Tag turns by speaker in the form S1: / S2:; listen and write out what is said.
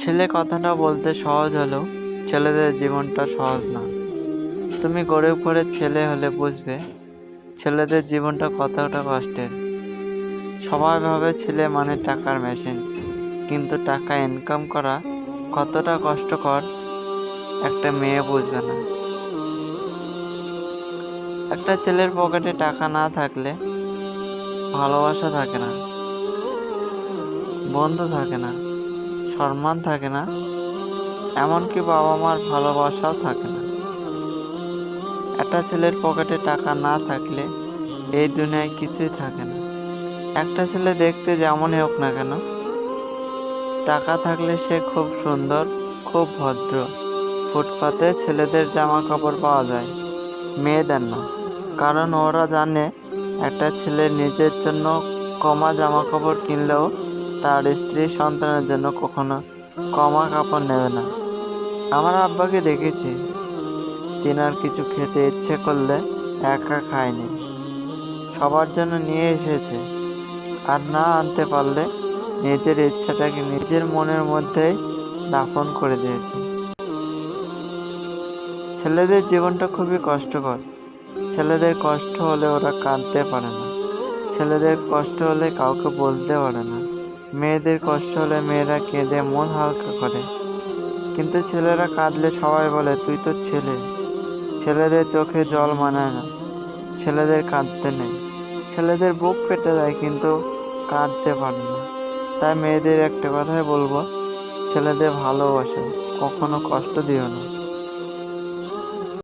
S1: ছেলে কথাটা বলতে সহজ হলেও ছেলেদের জীবনটা সহজ না। তুমি গরিব ঘরের ছেলে হলে বুঝবে ছেলেদের জীবনটা কতটা কষ্টের। সবাই ভাবে ছেলে মানে টাকার মেশিন, কিন্তু টাকা ইনকাম করা কতটা কষ্টকর একটা মেয়ে বুঝবে না। একটা ছেলের পকেটে টাকা না থাকলে ভালোবাসা থাকে না, বন্ধু থাকে না, সম্মান থাকে না, এমনকি বাবা মার ভালোবাসাও থাকে না। একটা ছেলের পকেটে টাকা না থাকলে এই দুনিয়ায় কিছুই থাকে না। একটা ছেলে দেখতে যেমনই হোক না কেন, টাকা থাকলে সে খুব সুন্দর, খুব ভদ্র। ফুটপাতে ছেলেদের জামা কাপড় পাওয়া যায়, মেয়েদের না। কারণ ওরা জানে একটা ছেলে নিজের জন্য কমা জামা কাপড় কিনলেও তার স্ত্রী সন্তানের জন্য কখনো কমা কাপড় নেবে না। আমার আব্বাকে দেখেছি, তিনার কিছু খেতে ইচ্ছে করলে একা খায়নি, সবার জন্য নিয়ে এসেছে। আর না আনতে পারলে নিজের ইচ্ছাটাকে নিজের মনের মধ্যেই দাফন করে দিয়েছে। ছেলেদের জীবনটা খুবই কষ্টকর। ছেলেদের কষ্ট হলে ওরা কাঁদতে পারে না, ছেলেদের কষ্ট হলে কাউকে বলতে পারে না। মেয়েদের কষ্ট হলে মেয়েরা কেঁদে মন হালকা করে, কিন্তু ছেলেরা কাঁদলে সবাই বলে তুই তো ছেলে। ছেলেদের চোখে জল মানায় না, ছেলেদের কাঁদতে নেই। ছেলেদের বুক ফেটে যায় কিন্তু কাঁদতে পারে না। তাই মেয়েদের একটা কথাই বলবো, ছেলেদের ভালোবাসো, কখনো কষ্ট দিও না।